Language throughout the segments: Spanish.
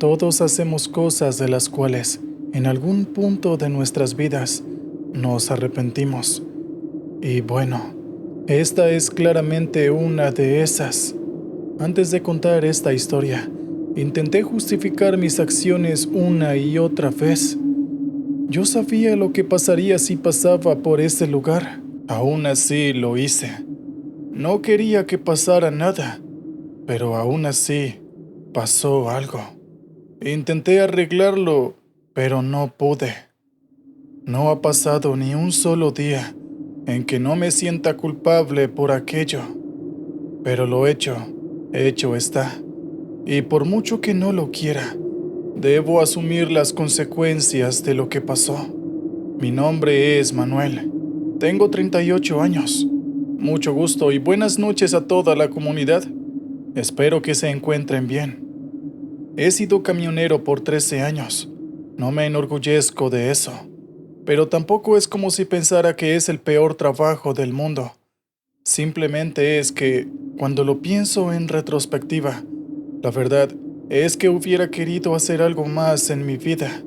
Todos hacemos cosas de las cuales, en algún punto de nuestras vidas, nos arrepentimos. Y bueno, esta es claramente una de esas. Antes de contar esta historia, intenté justificar mis acciones una y otra vez. Yo sabía lo que pasaría si pasaba por ese lugar. Aún así lo hice. No quería que pasara nada, pero aún así pasó algo. Intenté arreglarlo, pero no pude. No ha pasado ni un solo día en que no me sienta culpable por aquello. Pero lo hecho está. Y por mucho que no lo quiera, debo asumir las consecuencias de lo que pasó. Mi nombre es Manuel. Tengo 38 años. Mucho gusto y buenas noches a toda la comunidad. Espero que se encuentren bien. He sido camionero por 13 años. No me enorgullezco de eso. Pero tampoco es como si pensara que es el peor trabajo del mundo. Simplemente es que, cuando lo pienso en retrospectiva, la verdad es que hubiera querido hacer algo más en mi vida.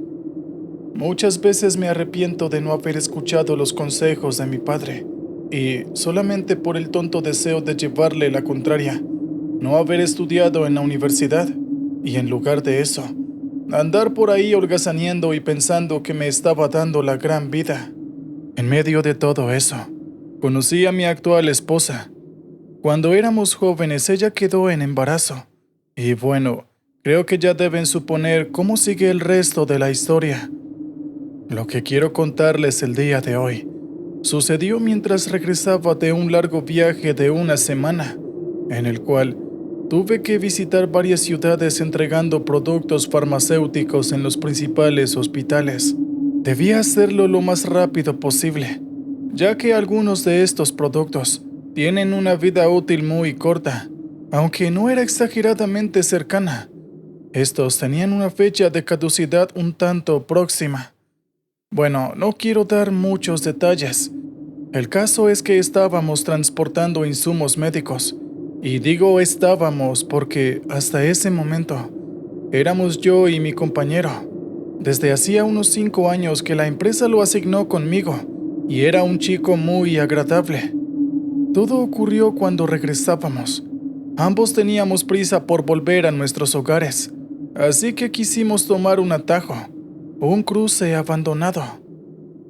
Muchas veces me arrepiento de no haber escuchado los consejos de mi padre, y solamente por el tonto deseo de llevarle la contraria, no haber estudiado en la universidad, y en lugar de eso, andar por ahí holgazaneando y pensando que me estaba dando la gran vida. En medio de todo eso, conocí a mi actual esposa. Cuando éramos jóvenes, ella quedó en embarazo. Y bueno, creo que ya deben suponer cómo sigue el resto de la historia. Lo que quiero contarles el día de hoy sucedió mientras regresaba de un largo viaje de una semana, en el cual tuve que visitar varias ciudades entregando productos farmacéuticos en los principales hospitales. Debía hacerlo lo más rápido posible, ya que algunos de estos productos tienen una vida útil muy corta, aunque no era exageradamente cercana. Estos tenían una fecha de caducidad un tanto próxima. Bueno, no quiero dar muchos detalles. El caso es que estábamos transportando insumos médicos, y digo estábamos porque hasta ese momento éramos yo y mi compañero. Desde hacía unos 5 años que la empresa lo asignó conmigo, y era un chico muy agradable. Todo ocurrió cuando regresábamos. Ambos teníamos prisa por volver a nuestros hogares, así que quisimos tomar un atajo, un cruce abandonado.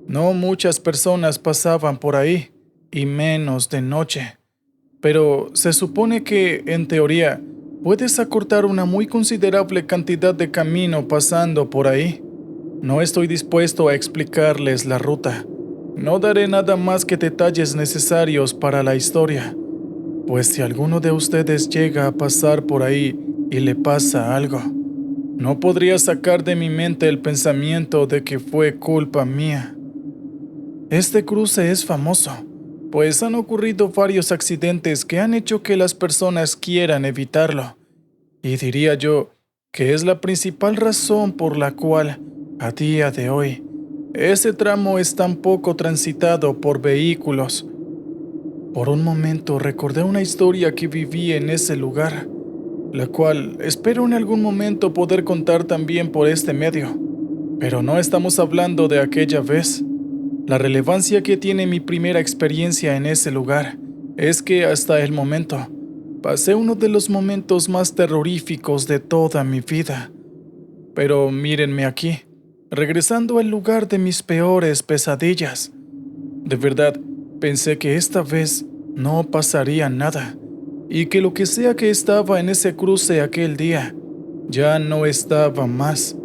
No muchas personas pasaban por ahí, y menos de noche. Pero se supone que, en teoría, puedes acortar una muy considerable cantidad de camino pasando por ahí. No estoy dispuesto a explicarles la ruta. No daré nada más que detalles necesarios para la historia, pues si alguno de ustedes llega a pasar por ahí y le pasa algo, no podría sacar de mi mente el pensamiento de que fue culpa mía. Este cruce es famoso, pues han ocurrido varios accidentes que han hecho que las personas quieran evitarlo, y diría yo que es la principal razón por la cual, a día de hoy, ese tramo es tan poco transitado por vehículos. Por un momento recordé una historia que viví en ese lugar, la cual espero en algún momento poder contar también por este medio. Pero no estamos hablando de aquella vez. La relevancia que tiene mi primera experiencia en ese lugar es que hasta el momento pasé uno de los momentos más terroríficos de toda mi vida. Pero mírenme aquí, regresando al lugar de mis peores pesadillas. De verdad, pensé que esta vez no pasaría nada, y que lo que sea que estaba en ese cruce aquel día, ya no estaba más.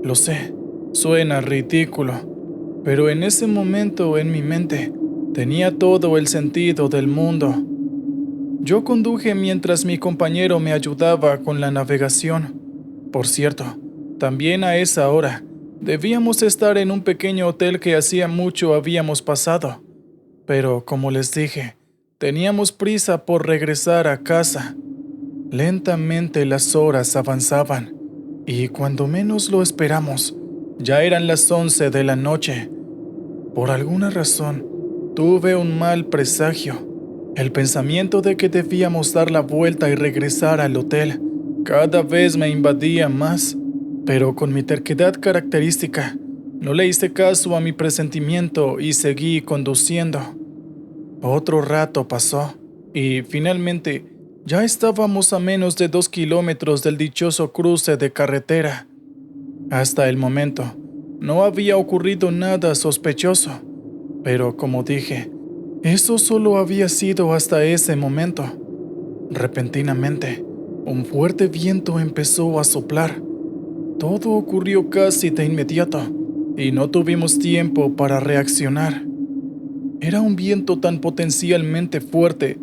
Lo sé, suena ridículo, pero en ese momento en mi mente tenía todo el sentido del mundo. Yo conduje mientras mi compañero me ayudaba con la navegación. Por cierto, también a esa hora debíamos estar en un pequeño hotel que hacía mucho habíamos pasado. Pero, como les dije, teníamos prisa por regresar a casa. Lentamente las horas avanzaban, y cuando menos lo esperamos, ya eran las 11 de la noche. Por alguna razón, tuve un mal presagio. El pensamiento de que debíamos dar la vuelta y regresar al hotel cada vez me invadía más. Pero con mi terquedad característica, no le hice caso a mi presentimiento y seguí conduciendo. Otro rato pasó y finalmente ya estábamos a menos de 2 kilómetros del dichoso cruce de carretera. Hasta el momento, no había ocurrido nada sospechoso, pero como dije, eso solo había sido hasta ese momento. Repentinamente, un fuerte viento empezó a soplar. Todo ocurrió casi de inmediato y no tuvimos tiempo para reaccionar. Era un viento tan potencialmente fuerte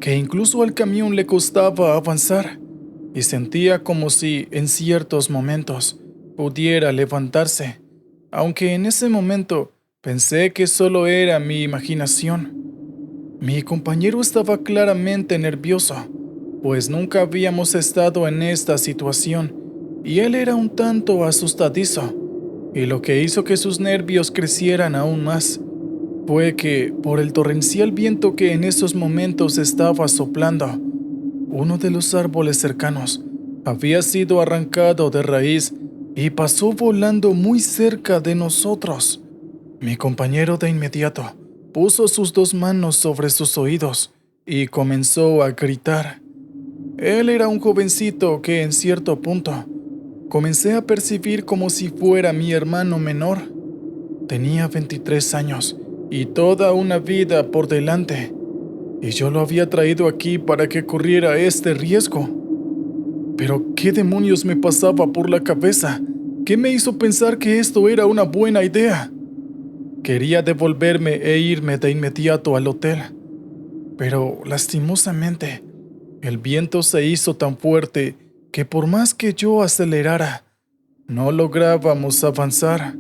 que incluso al camión le costaba avanzar y sentía como si, en ciertos momentos, pudiera levantarse, aunque en ese momento pensé que solo era mi imaginación. Mi compañero estaba claramente nervioso, pues nunca habíamos estado en esta situación y él era un tanto asustadizo, y lo que hizo que sus nervios crecieran aún más fue que, por el torrencial viento que en esos momentos estaba soplando, uno de los árboles cercanos había sido arrancado de raíz y pasó volando muy cerca de nosotros. Mi compañero de inmediato puso sus 2 manos sobre sus oídos y comenzó a gritar. Él era un jovencito que en cierto punto comencé a percibir como si fuera mi hermano menor. Tenía 23 años y toda una vida por delante, y yo lo había traído aquí para que corriera este riesgo. Pero ¿qué demonios me pasaba por la cabeza? ¿Qué me hizo pensar que esto era una buena idea? Quería devolverme e irme de inmediato al hotel, pero lastimosamente el viento se hizo tan fuerte que por más que yo acelerara, no lográbamos avanzar.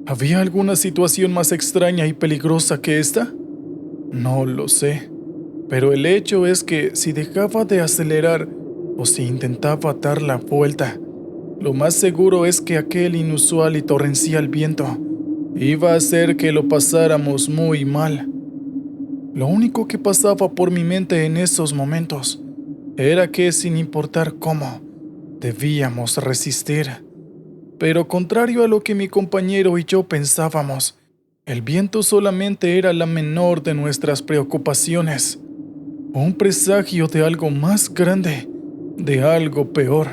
¿Había alguna situación más extraña y peligrosa que esta? No lo sé, pero el hecho es que si dejaba de acelerar o si intentaba dar la vuelta, lo más seguro es que aquel inusual y torrencial viento iba a hacer que lo pasáramos muy mal. Lo único que pasaba por mi mente en esos momentos era que, sin importar cómo, debíamos resistir. Pero contrario a lo que mi compañero y yo pensábamos, el viento solamente era la menor de nuestras preocupaciones. Un presagio de algo más grande, de algo peor,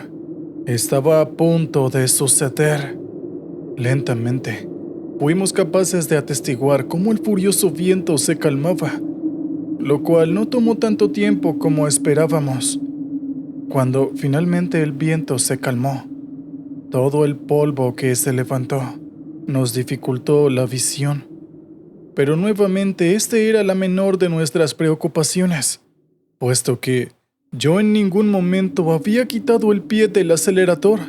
estaba a punto de suceder. Lentamente, fuimos capaces de atestiguar cómo el furioso viento se calmaba, lo cual no tomó tanto tiempo como esperábamos. Cuando finalmente el viento se calmó, todo el polvo que se levantó nos dificultó la visión. Pero nuevamente este era la menor de nuestras preocupaciones, puesto que yo en ningún momento había quitado el pie del acelerador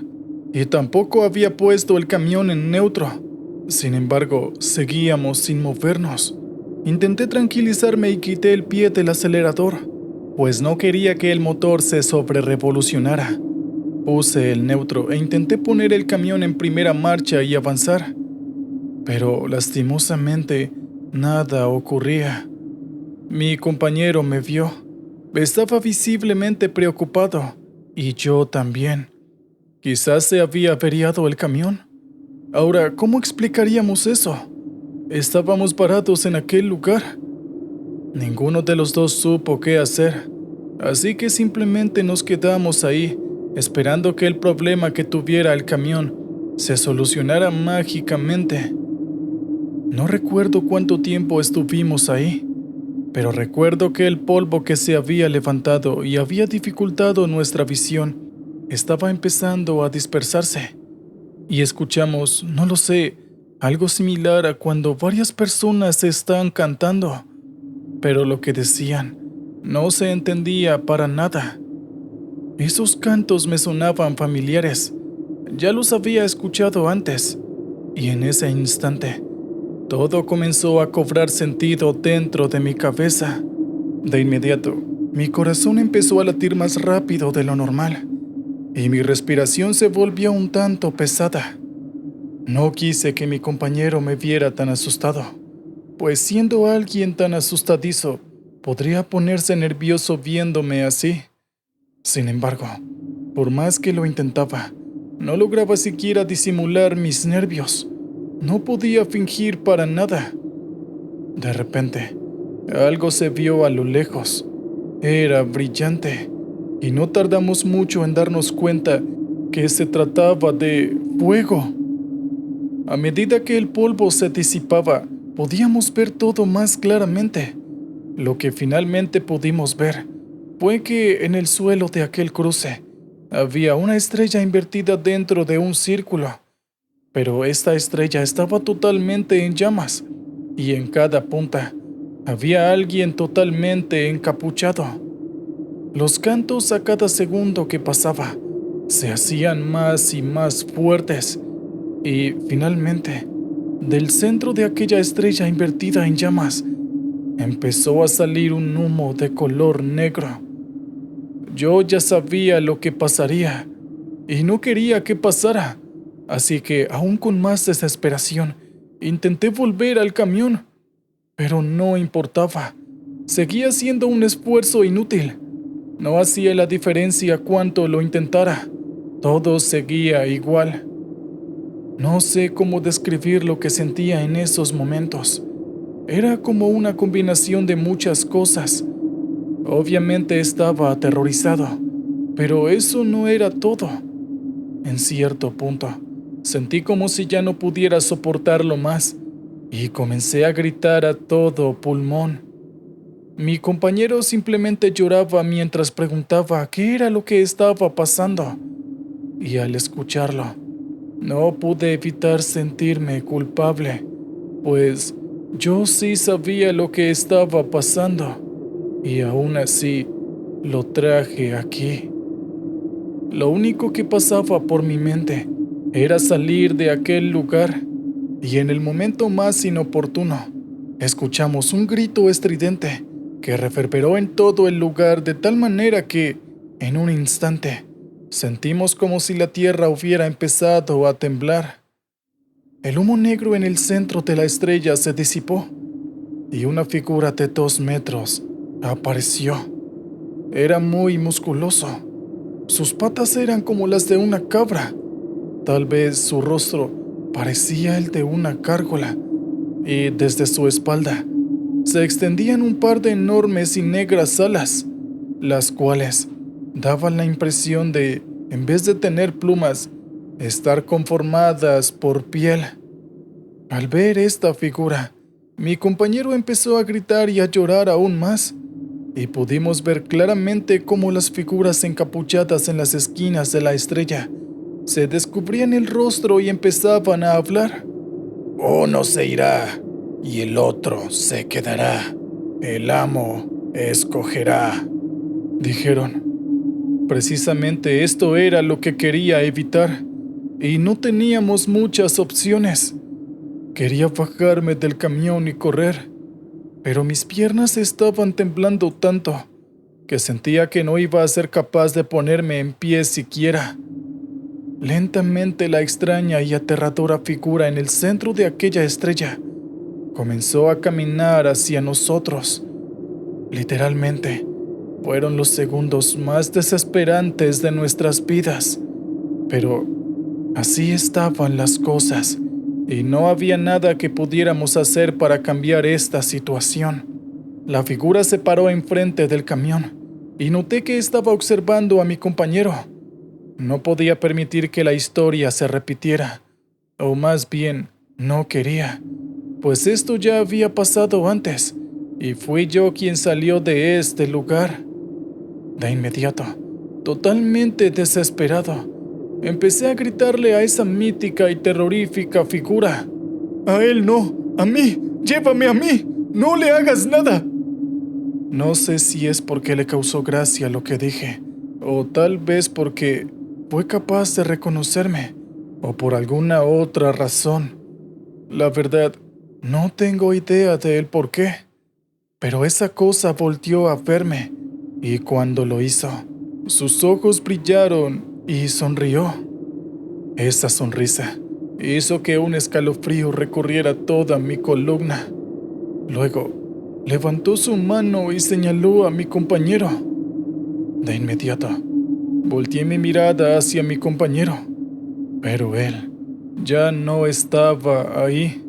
y tampoco había puesto el camión en neutro. Sin embargo, seguíamos sin movernos. Intenté tranquilizarme y quité el pie del acelerador, pues no quería que el motor se sobrerevolucionara. Puse el neutro e intenté poner el camión en primera marcha y avanzar, pero lastimosamente nada ocurría. Mi compañero me vio. Estaba visiblemente preocupado, y yo también. Quizás se había averiado el camión. Ahora, ¿cómo explicaríamos eso? Estábamos parados en aquel lugar. Ninguno de los dos supo qué hacer, así que simplemente nos quedamos ahí, esperando que el problema que tuviera el camión se solucionara mágicamente. No recuerdo cuánto tiempo estuvimos ahí, pero recuerdo que el polvo que se había levantado y había dificultado nuestra visión estaba empezando a dispersarse, y escuchamos, no lo sé, algo similar a cuando varias personas están cantando, pero lo que decían no se entendía para nada. Esos cantos me sonaban familiares, ya los había escuchado antes, y en ese instante todo comenzó a cobrar sentido dentro de mi cabeza. De inmediato, mi corazón empezó a latir más rápido de lo normal, y mi respiración se volvió un tanto pesada. No quise que mi compañero me viera tan asustado, pues siendo alguien tan asustadizo, podría ponerse nervioso viéndome así. Sin embargo, por más que lo intentaba, No lograba siquiera disimular mis nervios. No podía fingir para nada. De repente, algo se vio a lo lejos. Era brillante, y no tardamos mucho en darnos cuenta que se trataba de fuego. A medida que el polvo se disipaba, podíamos ver todo más claramente. Lo que finalmente pudimos ver fue que en el suelo de aquel cruce había una estrella invertida dentro de un círculo, pero esta estrella estaba totalmente en llamas, y en cada punta había alguien totalmente encapuchado. Los cantos a cada segundo que pasaba se hacían más y más fuertes, y finalmente, del centro de aquella estrella invertida en llamas, empezó a salir un humo de color negro. Yo ya sabía lo que pasaría, y no quería que pasara, así que, aún con más desesperación, intenté volver al camión, pero no importaba. Seguía siendo un esfuerzo inútil. No hacía la diferencia cuánto lo intentara. Todo seguía igual. No sé cómo describir lo que sentía en esos momentos. Era como una combinación de muchas cosas. Obviamente estaba aterrorizado, pero eso no era todo. En cierto punto, sentí como si ya no pudiera soportarlo más, y comencé a gritar a todo pulmón. Mi compañero simplemente lloraba mientras preguntaba qué era lo que estaba pasando, y al escucharlo, no pude evitar sentirme culpable, pues yo sí sabía lo que estaba pasando, y aún así lo traje aquí. Lo único que pasaba por mi mente era salir de aquel lugar, y en el momento más inoportuno, escuchamos un grito estridente que reverberó en todo el lugar de tal manera que, en un instante, sentimos como si la tierra hubiera empezado a temblar. El humo negro en el centro de la estrella se disipó, y una figura de 2 metros apareció. Era muy musculoso. Sus patas eran como las de una cabra. Tal vez su rostro parecía el de una gárgola, y desde su espalda se extendían un par de enormes y negras alas, las cuales daban la impresión de, en vez de tener plumas, estar conformadas por piel. Al ver esta figura, mi compañero empezó a gritar y a llorar aún más, y pudimos ver claramente cómo las figuras encapuchadas en las esquinas de la estrella se descubrían el rostro y empezaban a hablar. Uno se irá y el otro se quedará. El amo escogerá, dijeron. Precisamente esto era lo que quería evitar, y no teníamos muchas opciones. Quería bajarme del camión y correr, pero mis piernas estaban temblando tanto que sentía que no iba a ser capaz de ponerme en pie siquiera. Lentamente la extraña y aterradora figura en el centro de aquella estrella comenzó a caminar hacia nosotros. Literalmente, fueron los segundos más desesperantes de nuestras vidas, pero así estaban las cosas, y no había nada que pudiéramos hacer para cambiar esta situación. La figura se paró enfrente del camión, y noté que estaba observando a mi compañero. No podía permitir que la historia se repitiera, o más bien, no quería, pues esto ya había pasado antes, y fui yo quien salió de este lugar. De inmediato, totalmente desesperado, empecé a gritarle a esa mítica y terrorífica figura. «A él no, a mí, llévame a mí, no le hagas nada». No sé si es porque le causó gracia lo que dije, o tal vez porque fue capaz de reconocerme, o por alguna otra razón. La verdad, no tengo idea del por qué, pero esa cosa volteó a verme, y cuando lo hizo, sus ojos brillaron y sonrió. Esa sonrisa hizo que un escalofrío recorriera toda mi columna. Luego, levantó su mano y señaló a mi compañero. De inmediato, volteé mi mirada hacia mi compañero. pero él ya no estaba ahí.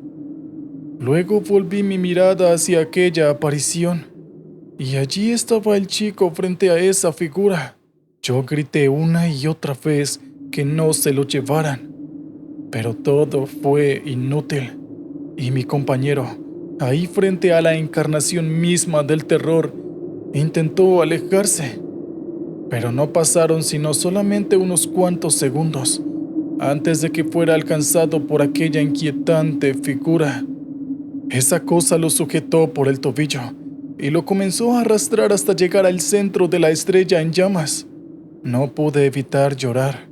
Luego volví mi mirada hacia aquella aparición, y allí estaba el chico frente a esa figura. Yo grité una y otra vez que no se lo llevaran, pero todo fue inútil, y mi compañero, ahí frente a la encarnación misma del terror, intentó alejarse, pero no pasaron sino solamente unos cuantos segundos antes de que fuera alcanzado por aquella inquietante figura. Esa cosa lo sujetó por el tobillo y lo comenzó a arrastrar hasta llegar al centro de la estrella en llamas. No pude evitar llorar.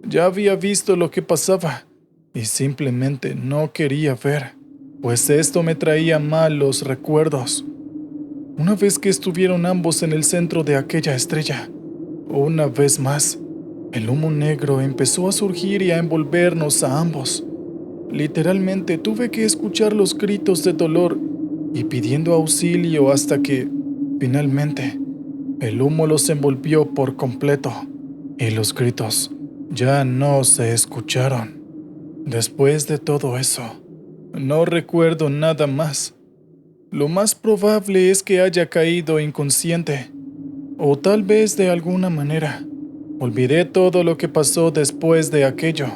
Ya había visto lo que pasaba y simplemente no quería ver, pues esto me traía malos recuerdos. Una vez que estuvieron ambos en el centro de aquella estrella, una vez más, el humo negro empezó a surgir y a envolvernos a ambos. Literalmente tuve que escuchar los gritos de dolor y pidiendo auxilio hasta que, finalmente, el humo los envolvió por completo y los gritos ya no se escucharon. Después de todo eso, no recuerdo nada más. Lo más probable es que haya caído inconsciente, o tal vez de alguna manera olvidé todo lo que pasó después de aquello.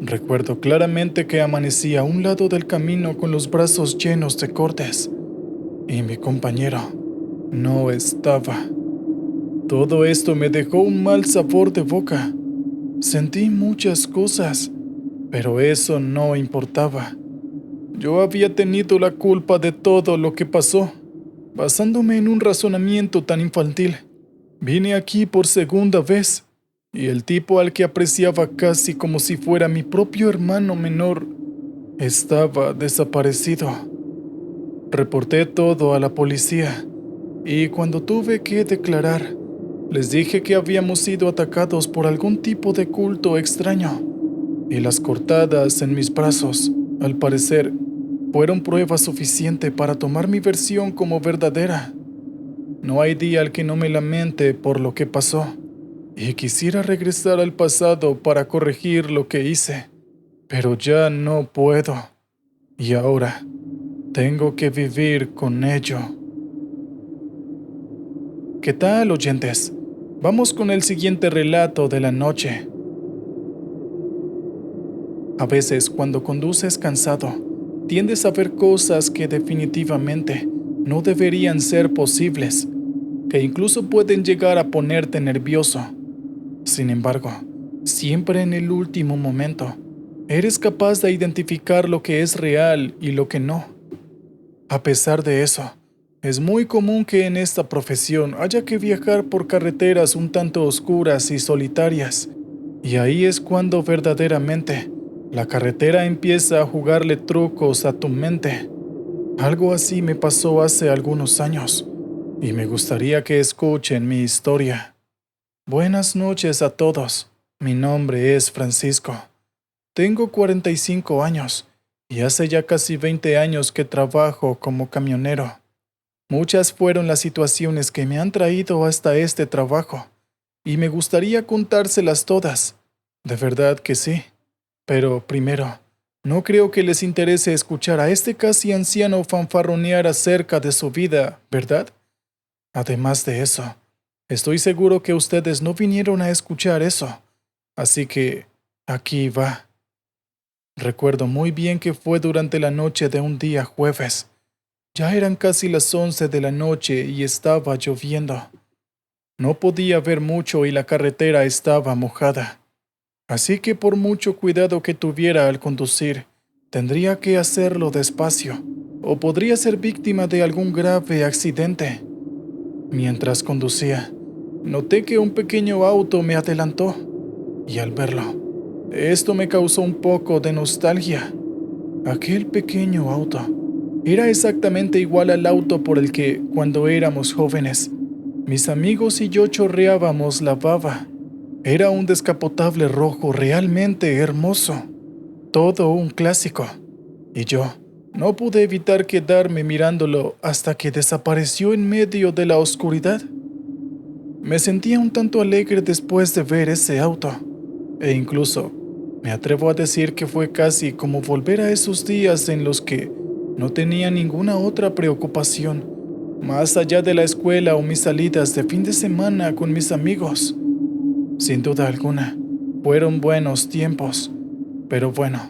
Recuerdo claramente que amanecí a un lado del camino con los brazos llenos de cortes, y mi compañero no estaba. Todo esto me dejó un mal sabor de boca. Sentí muchas cosas, pero eso no importaba. Yo había tenido la culpa de todo lo que pasó. Basándome en un razonamiento tan infantil, vine aquí por segunda vez, y el tipo al que apreciaba casi como si fuera mi propio hermano menor estaba desaparecido. Reporté todo a la policía, y cuando tuve que declarar, les dije que habíamos sido atacados por algún tipo de culto extraño, y las cortadas en mis brazos, al parecer, fueron prueba suficiente para tomar mi versión como verdadera. No hay día al que no me lamente por lo que pasó, y quisiera regresar al pasado para corregir lo que hice, pero ya no puedo, y ahora tengo que vivir con ello. ¿Qué tal, oyentes? Vamos con el siguiente relato de la noche. A veces, cuando conduces cansado, tiendes a ver cosas que definitivamente no deberían ser posibles, que incluso pueden llegar a ponerte nervioso. Sin embargo, siempre en el último momento, eres capaz de identificar lo que es real y lo que no. A pesar de eso, es muy común que en esta profesión haya que viajar por carreteras un tanto oscuras y solitarias, y ahí es cuando verdaderamente la carretera empieza a jugarle trucos a tu mente. Algo así me pasó hace algunos años, y me gustaría que escuchen mi historia. Buenas noches a todos. Mi nombre es Francisco. Tengo 45 años y hace ya casi 20 años que trabajo como camionero. Muchas fueron las situaciones que me han traído hasta este trabajo y me gustaría contárselas todas. De verdad que sí. Pero primero, no creo que les interese escuchar a este casi anciano fanfarronear acerca de su vida, ¿verdad? Además de eso, estoy seguro que ustedes no vinieron a escuchar eso, así que aquí va. Recuerdo muy bien que fue durante la noche de un día jueves. Ya eran casi las 11 de la noche y estaba lloviendo. No podía ver mucho y la carretera estaba mojada. Así que por mucho cuidado que tuviera al conducir, tendría que hacerlo despacio, o podría ser víctima de algún grave accidente. Mientras conducía, noté que un pequeño auto me adelantó, y al verlo, esto me causó un poco de nostalgia. Aquel pequeño auto era exactamente igual al auto por el que, cuando éramos jóvenes, mis amigos y yo chorreábamos la baba. Era un descapotable rojo realmente hermoso, todo un clásico, y yo no pude evitar quedarme mirándolo hasta que desapareció en medio de la oscuridad. Me sentía un tanto alegre después de ver ese auto, e incluso Me atrevo a decir que fue casi como volver a esos días en los que no tenía ninguna otra preocupación, más allá de la escuela o mis salidas de fin de semana con mis amigos. Sin duda alguna, fueron buenos tiempos, pero bueno,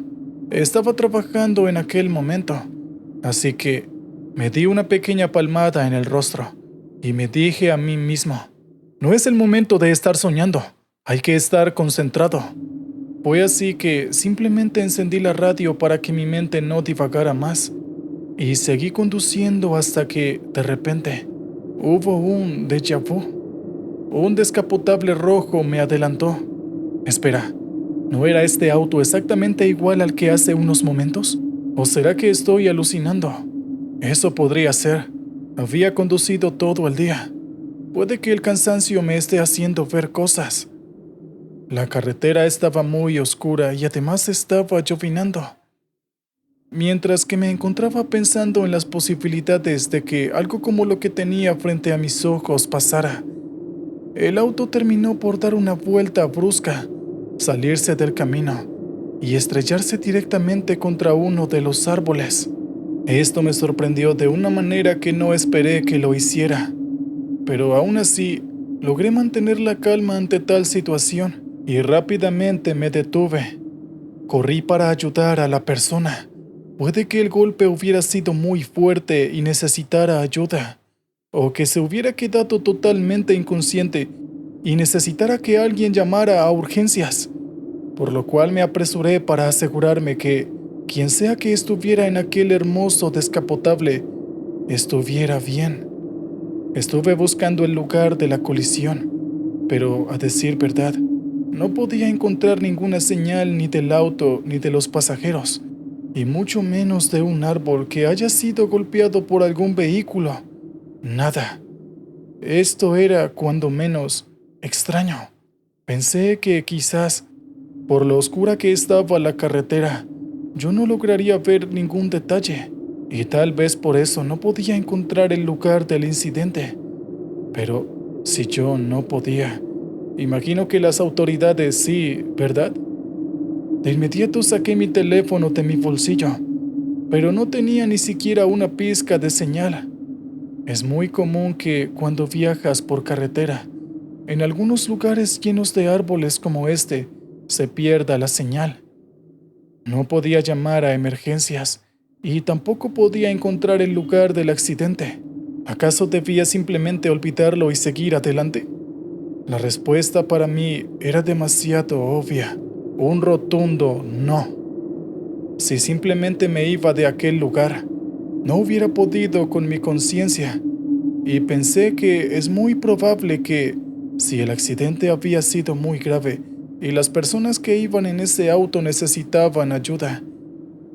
estaba trabajando en aquel momento, así que me di una pequeña palmada en el rostro y me dije a mí mismo, no es el momento de estar soñando, hay que estar concentrado. Fue así que simplemente encendí la radio para que mi mente no divagara más y seguí conduciendo hasta que, de repente, hubo un déjà vu. Un descapotable rojo me adelantó. Espera, ¿no era este auto exactamente igual al que hace unos momentos? ¿O será que estoy alucinando? Eso podría ser. Había conducido todo el día. Puede que el cansancio me esté haciendo ver cosas. La carretera estaba muy oscura y además estaba llovinando. Mientras que me encontraba pensando en las posibilidades de que algo como lo que tenía frente a mis ojos pasara, el auto terminó por dar una vuelta brusca, salirse del camino y estrellarse directamente contra uno de los árboles. Esto me sorprendió de una manera que no esperé que lo hiciera, pero aún así logré mantener la calma ante tal situación y rápidamente me detuve. Corrí para ayudar a la persona. Puede que el golpe hubiera sido muy fuerte y necesitara ayuda, o que se hubiera quedado totalmente inconsciente y necesitara que alguien llamara a urgencias, por lo cual me apresuré para asegurarme que quien sea que estuviera en aquel hermoso descapotable estuviera bien. Estuve buscando el lugar de la colisión, pero a decir verdad, no podía encontrar ninguna señal ni del auto ni de los pasajeros, y mucho menos de un árbol que haya sido golpeado por algún vehículo. Nada. Esto era, cuando menos, extraño. Pensé que quizás, por lo oscura que estaba la carretera, yo no lograría ver ningún detalle, y tal vez por eso no podía encontrar el lugar del incidente. Pero si yo no podía, imagino que las autoridades sí, ¿verdad? De inmediato saqué mi teléfono de mi bolsillo, pero no tenía ni siquiera una pizca de señal. Es muy común que, cuando viajas por carretera, en algunos lugares llenos de árboles como este, se pierda la señal. No podía llamar a emergencias y tampoco podía encontrar el lugar del accidente. ¿Acaso debía simplemente olvidarlo y seguir adelante? La respuesta para mí era demasiado obvia. Un rotundo no. Si simplemente me iba de aquel lugar, no hubiera podido con mi conciencia, y pensé que es muy probable que, si el accidente había sido muy grave y las personas que iban en ese auto necesitaban ayuda,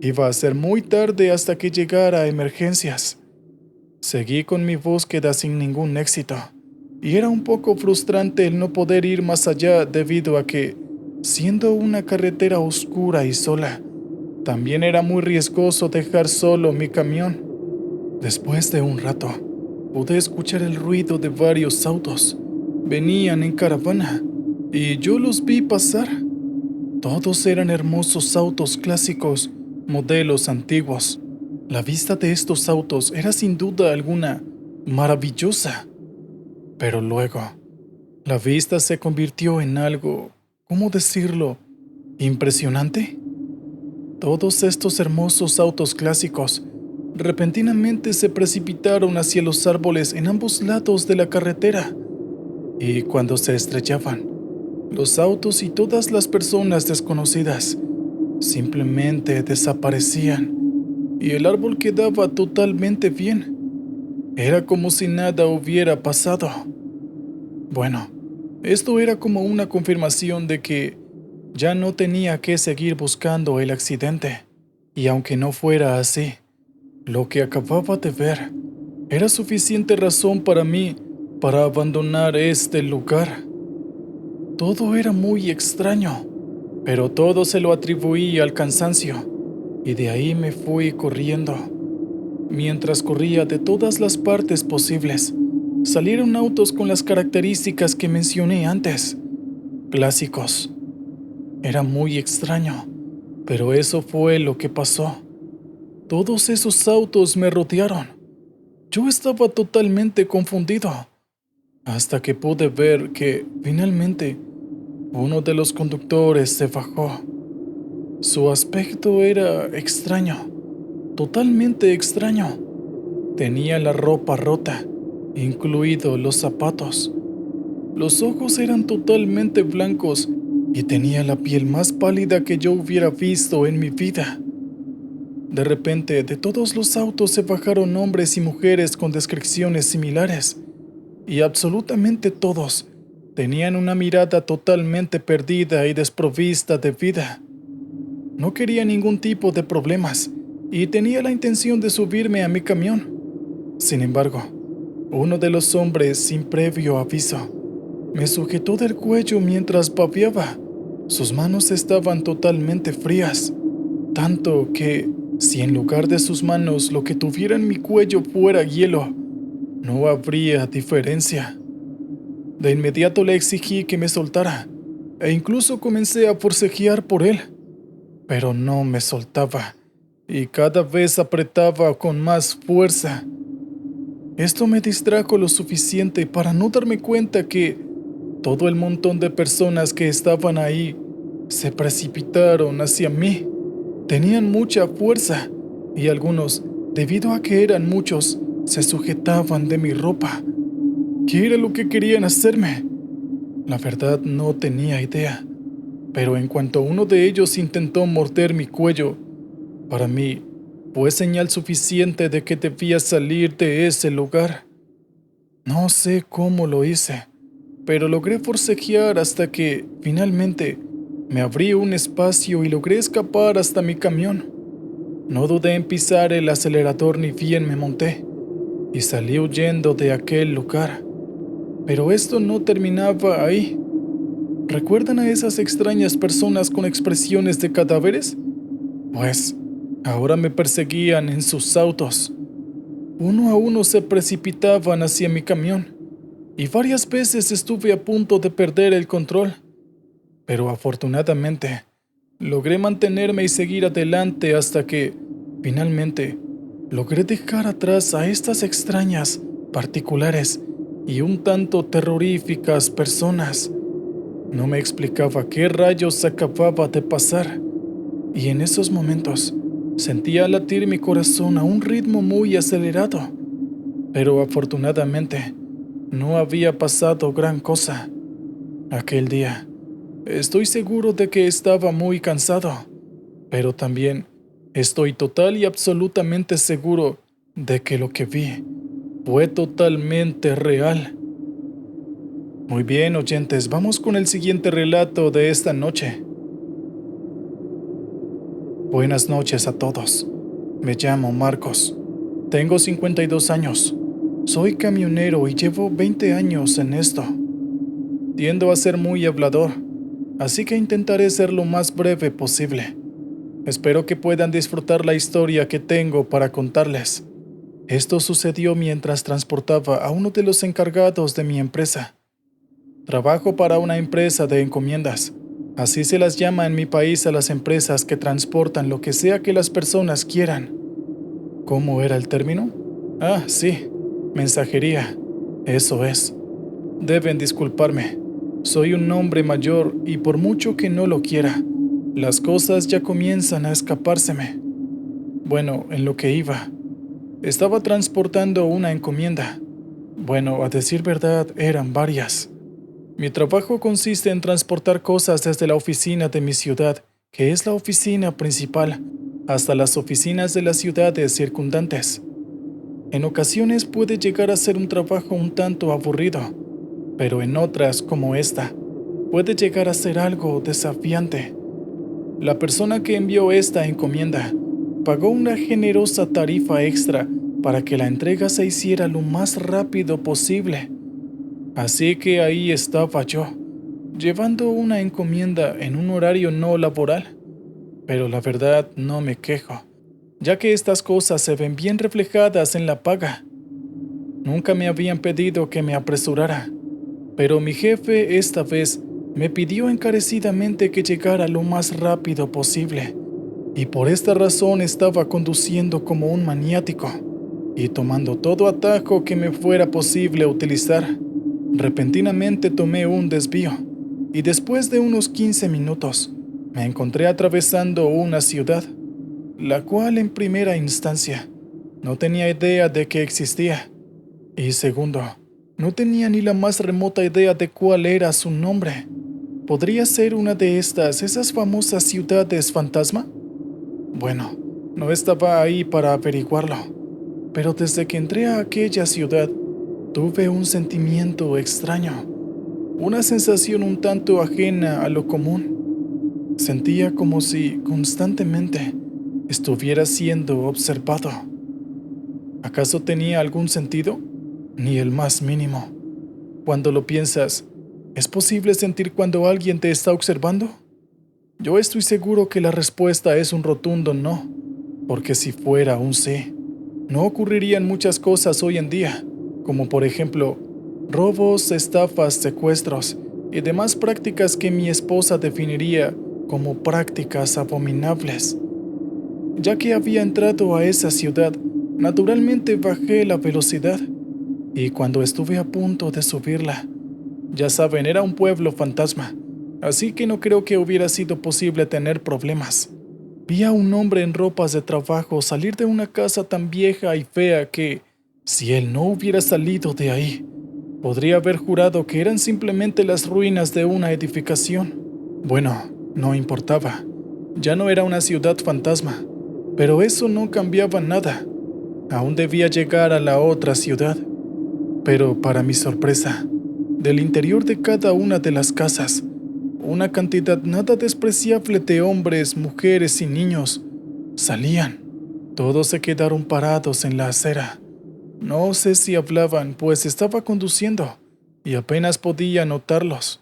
iba a ser muy tarde hasta que llegara a emergencias. Seguí con mi búsqueda sin ningún éxito, y era un poco frustrante el no poder ir más allá debido a que, siendo una carretera oscura y sola, también era muy riesgoso dejar solo mi camión. Después de un rato, pude escuchar el ruido de varios autos. Venían en caravana, y yo los vi pasar. Todos eran hermosos autos clásicos, modelos antiguos. La vista de estos autos era sin duda alguna maravillosa. Pero luego, la vista se convirtió en algo, ¿cómo decirlo?, impresionante. Todos estos hermosos autos clásicos repentinamente se precipitaron hacia los árboles en ambos lados de la carretera, y cuando se estrellaban, los autos y todas las personas desconocidas simplemente desaparecían, y el árbol quedaba totalmente bien. Era como si nada hubiera pasado. Bueno, esto era como una confirmación de que ya no tenía que seguir buscando el accidente, y aunque no fuera así, lo que acababa de ver era suficiente razón para mí para abandonar este lugar. Todo era muy extraño, pero todo se lo atribuí al cansancio, y de ahí me fui corriendo. Mientras corría de todas las partes posibles, salieron autos con las características que mencioné antes, clásicos. Era muy extraño, pero eso fue lo que pasó. Todos esos autos me rodearon. Yo estaba totalmente confundido, hasta que pude ver que, finalmente, uno de los conductores se bajó. Su aspecto era extraño, totalmente extraño. Tenía la ropa rota, incluidos los zapatos. Los ojos eran totalmente blancos y tenía la piel más pálida que yo hubiera visto en mi vida. De repente, de todos los autos se bajaron hombres y mujeres con descripciones similares, y absolutamente todos tenían una mirada totalmente perdida y desprovista de vida. No quería ningún tipo de problemas y tenía la intención de subirme a mi camión. Sin embargo, uno de los hombres, sin previo aviso, me sujetó del cuello mientras babeaba. Sus manos estaban totalmente frías, tanto que, si en lugar de sus manos lo que tuviera en mi cuello fuera hielo, no habría diferencia. De inmediato le exigí que me soltara, e incluso comencé a forcejear por él, pero no me soltaba, y cada vez apretaba con más fuerza. Esto me distrajo lo suficiente para no darme cuenta que todo el montón de personas que estaban ahí se precipitaron hacia mí. Tenían mucha fuerza y algunos, debido a que eran muchos, se sujetaban de mi ropa. ¿Qué era lo que querían hacerme? La verdad no tenía idea, pero en cuanto uno de ellos intentó morder mi cuello, para mí fue señal suficiente de que debía salir de ese lugar. No sé cómo lo hice, pero logré forcejear hasta que, finalmente, me abrí un espacio y logré escapar hasta mi camión. No dudé en pisar el acelerador ni bien me monté, y salí huyendo de aquel lugar. Pero esto no terminaba ahí. ¿Recuerdan a esas extrañas personas con expresiones de cadáveres? Pues, ahora me perseguían en sus autos. Uno a uno se precipitaban hacia mi camión, y varias veces estuve a punto de perder el control. Pero afortunadamente, logré mantenerme y seguir adelante hasta que, finalmente, logré dejar atrás a estas extrañas, particulares y un tanto terroríficas personas. No me explicaba qué rayos acababa de pasar, y en esos momentos sentía latir mi corazón a un ritmo muy acelerado, pero afortunadamente no había pasado gran cosa. Aquel día, estoy seguro de que estaba muy cansado, pero también estoy total y absolutamente seguro de que lo que vi fue totalmente real. Muy bien, oyentes, vamos con el siguiente relato de esta noche. Buenas noches a todos. Me llamo Marcos. Tengo 52 años. Soy camionero y llevo 20 años en esto. Tiendo a ser muy hablador, así que intentaré ser lo más breve posible. Espero que puedan disfrutar la historia que tengo para contarles. Esto sucedió mientras transportaba a uno de los encargados de mi empresa. Trabajo para una empresa de encomiendas. Así se las llama en mi país a las empresas que transportan lo que sea que las personas quieran. ¿Cómo era el término? Ah, sí, mensajería. Eso es. Deben disculparme. Soy un hombre mayor y por mucho que no lo quiera, las cosas ya comienzan a escapárseme. Bueno, en lo que iba. Estaba transportando una encomienda. Bueno, a decir verdad, eran varias. Mi trabajo consiste en transportar cosas desde la oficina de mi ciudad, que es la oficina principal, hasta las oficinas de las ciudades circundantes. En ocasiones puede llegar a ser un trabajo un tanto aburrido, pero en otras, como esta, puede llegar a ser algo desafiante. La persona que envió esta encomienda pagó una generosa tarifa extra para que la entrega se hiciera lo más rápido posible. Así que ahí estaba yo, llevando una encomienda en un horario no laboral. Pero la verdad no me quejo, ya que estas cosas se ven bien reflejadas en la paga. Nunca me habían pedido que me apresurara, pero mi jefe esta vez Me pidió encarecidamente que llegara lo más rápido posible, y por esta razón estaba conduciendo como un maniático y tomando todo atajo que me fuera posible utilizar. Repentinamente tomé un desvío, y después de unos 15 minutos me encontré atravesando una ciudad, la cual en primera instancia no tenía idea de que existía, y segundo, no tenía ni la más remota idea de cuál era su nombre. ¿Podría ser una de esas famosas ciudades fantasma? Bueno, no estaba ahí para averiguarlo, pero desde que entré a aquella ciudad, tuve un sentimiento extraño, una sensación un tanto ajena a lo común. Sentía como si constantemente estuviera siendo observado. ¿Acaso tenía algún sentido? Ni el más mínimo. Cuando lo piensas, ¿es posible sentir cuando alguien te está observando? Yo estoy seguro que la respuesta es un rotundo no, porque si fuera un sí, no ocurrirían muchas cosas hoy en día, como por ejemplo, robos, estafas, secuestros y demás prácticas que mi esposa definiría como prácticas abominables. Ya que había entrado a esa ciudad, naturalmente bajé la velocidad, y cuando estuve a punto de subirla, ya saben, era un pueblo fantasma, así que no creo que hubiera sido posible tener problemas. Vi a un hombre en ropas de trabajo salir de una casa tan vieja y fea que, si él no hubiera salido de ahí, podría haber jurado que eran simplemente las ruinas de una edificación. Bueno, no importaba. Ya no era una ciudad fantasma, pero eso no cambiaba nada. Aún debía llegar a la otra ciudad. Pero para mi sorpresa, del interior de cada una de las casas, una cantidad nada despreciable de hombres, mujeres y niños salían. Todos se quedaron parados en la acera. No sé si hablaban, pues estaba conduciendo y apenas podía notarlos,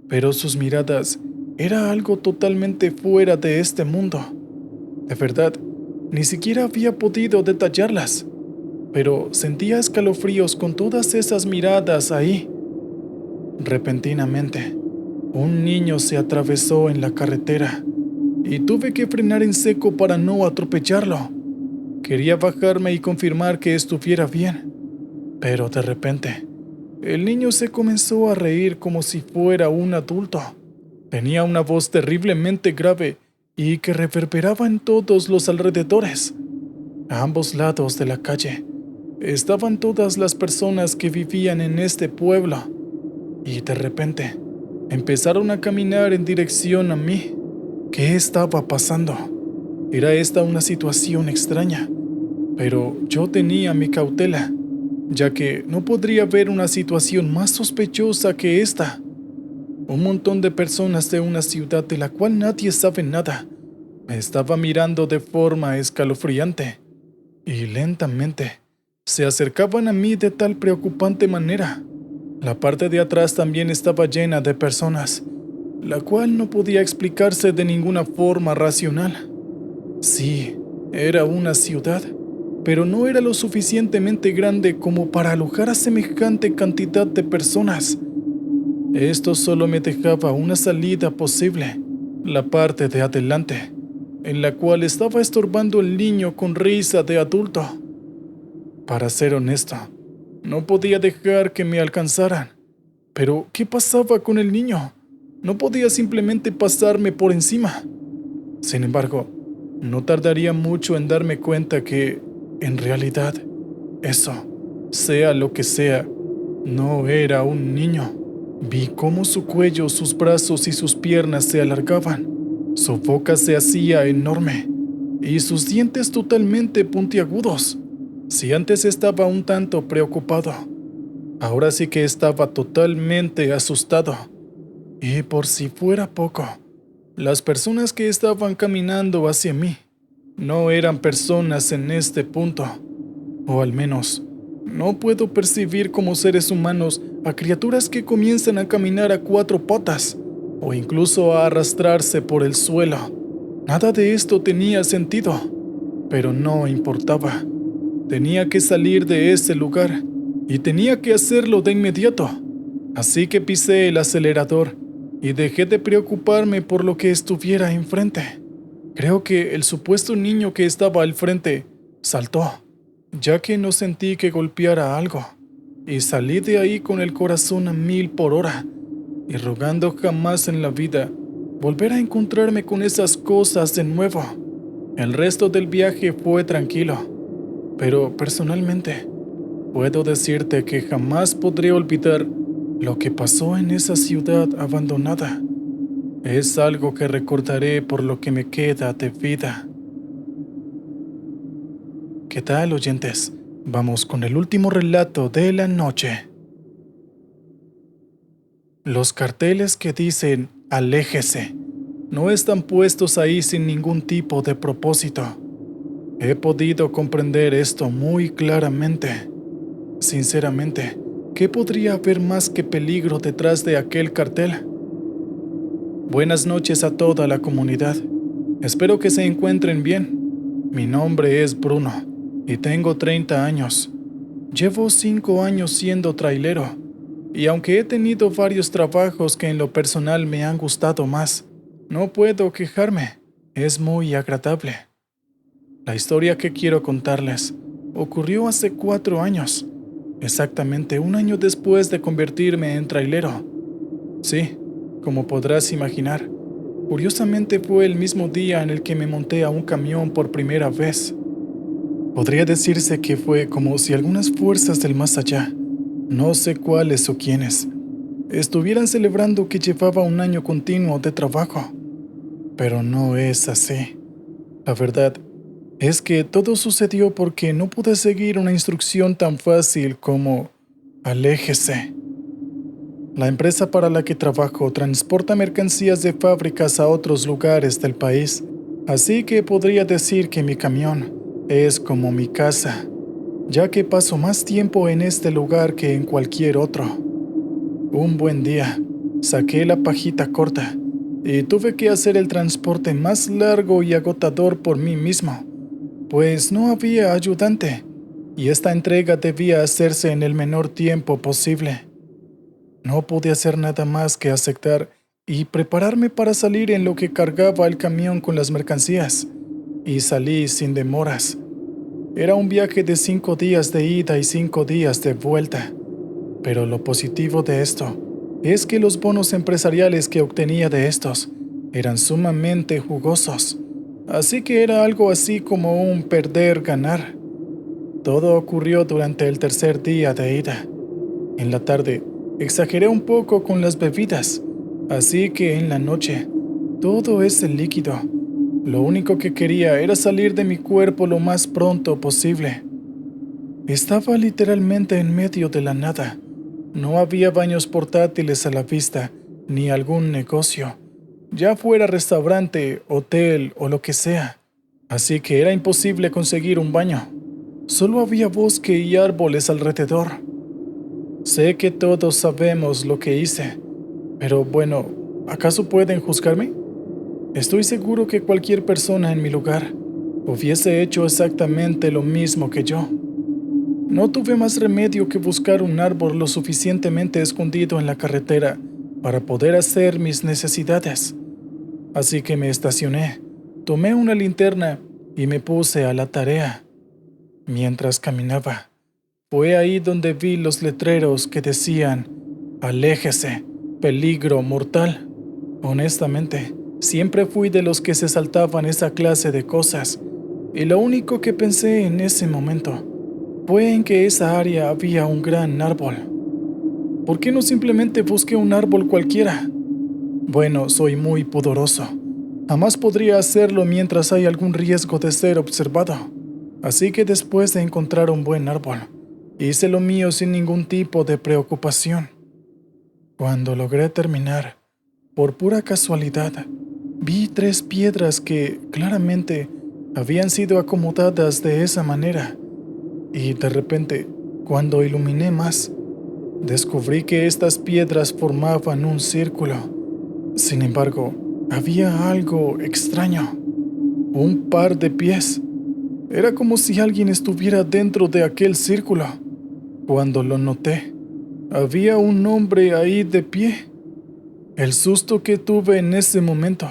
pero sus miradas era algo totalmente fuera de este mundo. De verdad, ni siquiera había podido detallarlas, pero sentía escalofríos con todas esas miradas ahí. Repentinamente, un niño se atravesó en la carretera y tuve que frenar en seco para no atropellarlo. Quería bajarme y confirmar que estuviera bien, pero de repente, el niño se comenzó a reír como si fuera un adulto. Tenía una voz terriblemente grave y que reverberaba en todos los alrededores. A ambos lados de la calle estaban todas las personas que vivían en este pueblo, y de repente empezaron a caminar en dirección a mí. ¿Qué estaba pasando? Era esta una situación extraña, pero yo tenía mi cautela, ya que no podría haber una situación más sospechosa que esta. Un montón de personas de una ciudad de la cual nadie sabe nada me estaba mirando de forma escalofriante, y lentamente se acercaban a mí de tal preocupante manera. La parte de atrás también estaba llena de personas, la cual no podía explicarse de ninguna forma racional. Sí, era una ciudad, pero no era lo suficientemente grande como para alojar a semejante cantidad de personas. Esto solo me dejaba una salida posible, la parte de adelante, en la cual estaba estorbando el niño con risa de adulto. Para ser honesto, no podía dejar que me alcanzaran. Pero, ¿qué pasaba con el niño? No podía simplemente pasarme por encima. Sin embargo, no tardaría mucho en darme cuenta que, en realidad, eso, sea lo que sea, no era un niño. Vi cómo su cuello, sus brazos y sus piernas se alargaban. Su boca se hacía enorme y sus dientes totalmente puntiagudos. Si antes estaba un tanto preocupado, ahora sí que estaba totalmente asustado. Y por si fuera poco, las personas que estaban caminando hacia mí no eran personas en este punto, o al menos no puedo percibir como seres humanos a criaturas que comienzan a caminar a cuatro patas o incluso a arrastrarse por el suelo. Nada de esto tenía sentido, pero no importaba. Tenía que salir de ese lugar y tenía que hacerlo de inmediato. Así que pisé el acelerador y dejé de preocuparme por lo que estuviera enfrente. Creo que el supuesto niño que estaba al frente saltó, ya que no sentí que golpeara algo, y salí de ahí con el corazón a 1000 por hora, y rogando jamás en la vida volver a encontrarme con esas cosas de nuevo. El resto del viaje fue tranquilo, pero personalmente puedo decirte que jamás podré olvidar lo que pasó en esa ciudad abandonada. Es algo que recordaré por lo que me queda de vida. ¿Qué tal, oyentes? Vamos con el último relato de la noche. Los carteles que dicen "aléjese" no están puestos ahí sin ningún tipo de propósito. He podido comprender esto muy claramente. Sinceramente, ¿qué podría haber más que peligro detrás de aquel cartel? Buenas noches a toda la comunidad. Espero que se encuentren bien. Mi nombre es Bruno y tengo 30 años. Llevo 5 años siendo trailero, y aunque he tenido varios trabajos que en lo personal me han gustado más, no puedo quejarme. Es muy agradable. La historia que quiero contarles ocurrió hace 4 años, exactamente un año después de convertirme en trailero. Sí, como podrás imaginar, curiosamente fue el mismo día en el que me monté a un camión por primera vez. Podría decirse que fue como si algunas fuerzas del más allá, no sé cuáles o quiénes, estuvieran celebrando que llevaba un año continuo de trabajo. Pero no es así. La verdad es que todo sucedió porque no pude seguir una instrucción tan fácil como "aléjese". La empresa para la que trabajo transporta mercancías de fábricas a otros lugares del país, así que podría decir que mi camión es como mi casa, ya que paso más tiempo en este lugar que en cualquier otro. Un buen día, saqué la pajita corta y tuve que hacer el transporte más largo y agotador por mí mismo, pues no había ayudante, y esta entrega debía hacerse en el menor tiempo posible. No pude hacer nada más que aceptar y prepararme para salir en lo que cargaba el camión con las mercancías, y salí sin demoras. Era un viaje de 5 días de ida y 5 días de vuelta, pero lo positivo de esto es que los bonos empresariales que obtenía de estos eran sumamente jugosos, así que era algo así como un perder-ganar. Todo ocurrió durante el tercer día de ida. En la tarde, exageré un poco con las bebidas, así que en la noche, todo ese líquido, lo único que quería era salir de mi cuerpo lo más pronto posible. Estaba literalmente en medio de la nada. No había baños portátiles a la vista, ni algún negocio, ya fuera restaurante, hotel o lo que sea. Así que era imposible conseguir un baño. Solo había bosque y árboles alrededor. Sé que todos sabemos lo que hice, pero bueno, ¿acaso pueden juzgarme? Estoy seguro que cualquier persona en mi lugar hubiese hecho exactamente lo mismo que yo. No tuve más remedio que buscar un árbol lo suficientemente escondido en la carretera para poder hacer mis necesidades. Así que me estacioné, tomé una linterna y me puse a la tarea. Mientras caminaba, fue ahí donde vi los letreros que decían "aléjese, peligro mortal". Honestamente, siempre fui de los que se saltaban esa clase de cosas, y lo único que pensé en ese momento fue en que esa área había un gran árbol. ¿Por qué no simplemente busqué un árbol cualquiera? Bueno, soy muy pudoroso. Jamás podría hacerlo mientras hay algún riesgo de ser observado. Así que después de encontrar un buen árbol, hice lo mío sin ningún tipo de preocupación. Cuando logré terminar, por pura casualidad, vi 3 piedras que claramente habían sido acomodadas de esa manera. Y de repente, cuando iluminé más, descubrí que estas piedras formaban un círculo. Sin embargo, había algo extraño. Un par de pies. Era como si alguien estuviera dentro de aquel círculo. Cuando lo noté, había un hombre ahí de pie. El susto que tuve en ese momento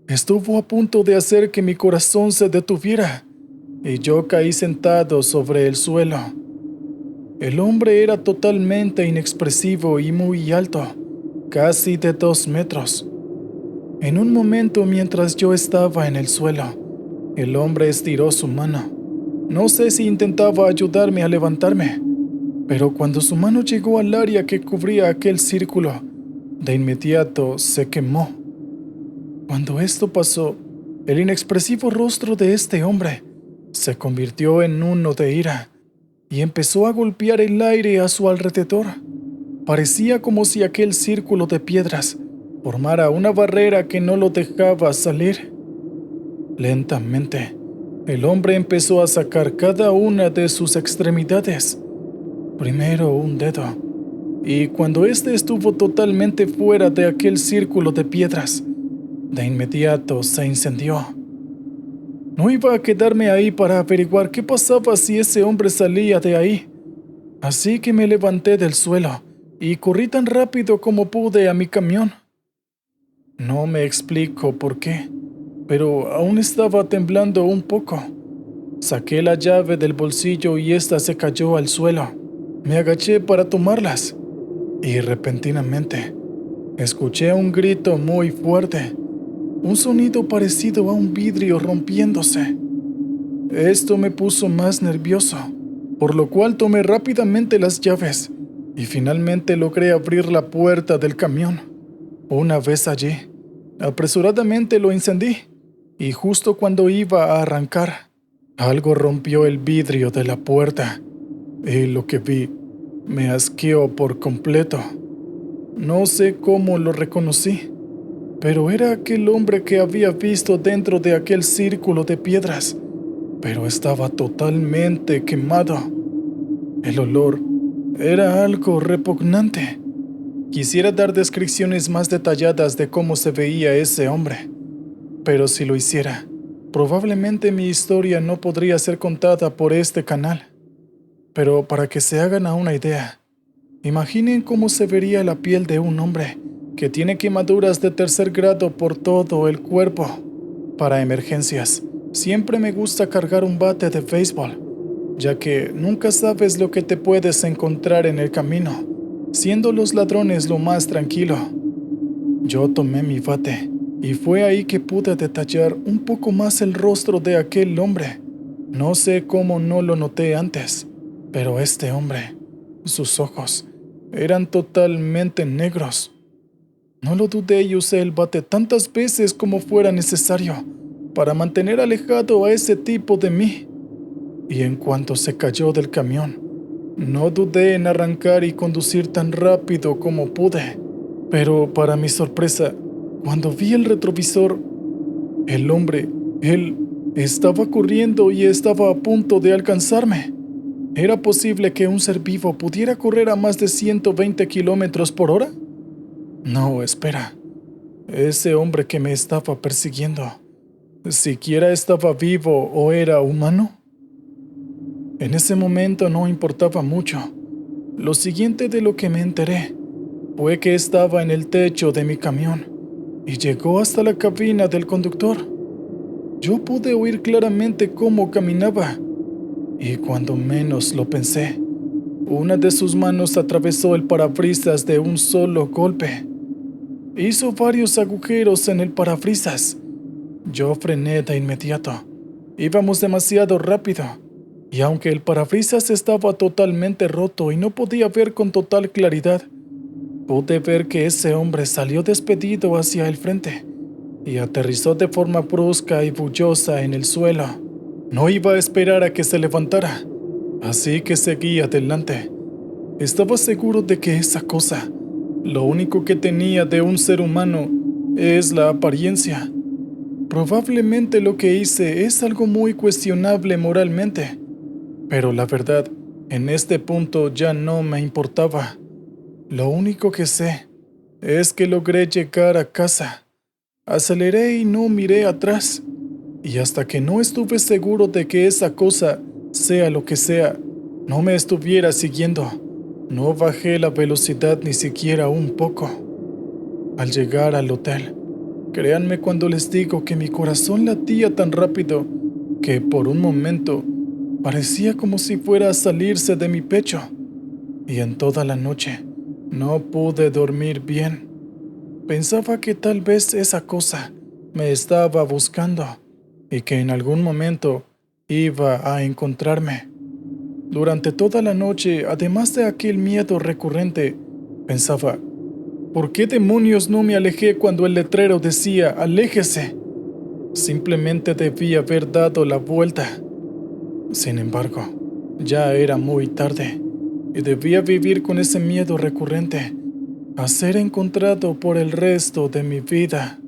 estuvo a punto de hacer que mi corazón se detuviera y yo caí sentado sobre el suelo. El hombre era totalmente inexpresivo y muy alto, casi de 2 metros. En un momento mientras yo estaba en el suelo, el hombre estiró su mano. No sé si intentaba ayudarme a levantarme, pero cuando su mano llegó al área que cubría aquel círculo, de inmediato se quemó. Cuando esto pasó, el inexpresivo rostro de este hombre se convirtió en uno de ira y empezó a golpear el aire a su alrededor. Parecía como si aquel círculo de piedras formara una barrera que no lo dejaba salir. Lentamente, el hombre empezó a sacar cada una de sus extremidades. Primero un dedo, y cuando éste estuvo totalmente fuera de aquel círculo de piedras, de inmediato se incendió. No iba a quedarme ahí para averiguar qué pasaba si ese hombre salía de ahí. Así que me levanté del suelo y corrí tan rápido como pude a mi camión. No me explico por qué, pero aún estaba temblando un poco. Saqué la llave del bolsillo y ésta se cayó al suelo. Me agaché para tomarlas y repentinamente escuché un grito muy fuerte, un sonido parecido a un vidrio rompiéndose. Esto me puso más nervioso, por lo cual tomé rápidamente las llaves y finalmente logré abrir la puerta del camión. Una vez allí, apresuradamente lo encendí y justo cuando iba a arrancar, algo rompió el vidrio de la puerta y lo que vi me asqueó por completo. No sé cómo lo reconocí, pero era aquel hombre que había visto dentro de aquel círculo de piedras, pero estaba totalmente quemado. El olor era algo repugnante. Quisiera dar descripciones más detalladas de cómo se veía ese hombre, pero si lo hiciera, probablemente mi historia no podría ser contada por este canal. Pero para que se hagan a una idea, imaginen cómo se vería la piel de un hombre que tiene quemaduras de 3er grado por todo el cuerpo. Para emergencias, siempre me gusta cargar un bate de béisbol, ya que nunca sabes lo que te puedes encontrar en el camino, siendo los ladrones lo más tranquilo. Yo tomé mi bate y fue ahí que pude detallar un poco más el rostro de aquel hombre. No sé cómo no lo noté antes, pero este hombre, sus ojos, eran totalmente negros. No lo dudé y usé el bate tantas veces como fuera necesario para mantener alejado a ese tipo de mí. Y en cuanto se cayó del camión, no dudé en arrancar y conducir tan rápido como pude. Pero para mi sorpresa, cuando vi el retrovisor, el hombre, él, estaba corriendo y estaba a punto de alcanzarme. ¿Era posible que un ser vivo pudiera correr a más de 120 kilómetros por hora? No, espera. Ese hombre que me estaba persiguiendo, ¿siquiera estaba vivo o era humano? En ese momento no importaba mucho. Lo siguiente de lo que me enteré fue que estaba en el techo de mi camión y llegó hasta la cabina del conductor. Yo pude oír claramente cómo caminaba y cuando menos lo pensé, una de sus manos atravesó el parabrisas de un solo golpe. Hizo varios agujeros en el parabrisas. Yo frené de inmediato. Íbamos demasiado rápido, y aunque el parabrisas estaba totalmente roto y no podía ver con total claridad, pude ver que ese hombre salió despedido hacia el frente y aterrizó de forma brusca y bullosa en el suelo. No iba a esperar a que se levantara, así que seguí adelante. Estaba seguro de que esa cosa, lo único que tenía de un ser humano, es la apariencia. Probablemente lo que hice es algo muy cuestionable moralmente, pero la verdad, en este punto ya no me importaba. Lo único que sé es que logré llegar a casa. Aceleré y no miré atrás, y hasta que no estuve seguro de que esa cosa, sea lo que sea, no me estuviera siguiendo, no bajé la velocidad ni siquiera un poco. Al llegar al hotel, créanme cuando les digo que mi corazón latía tan rápido que por un momento parecía como si fuera a salirse de mi pecho, y en toda la noche no pude dormir bien. Pensaba que tal vez esa cosa me estaba buscando y que en algún momento iba a encontrarme. Durante toda la noche, además de aquel miedo recurrente, pensaba, ¿por qué demonios no me alejé cuando el letrero decía aléjese? Simplemente debí haber dado la vuelta. Sin embargo, ya era muy tarde y debía vivir con ese miedo recurrente a ser encontrado por el resto de mi vida.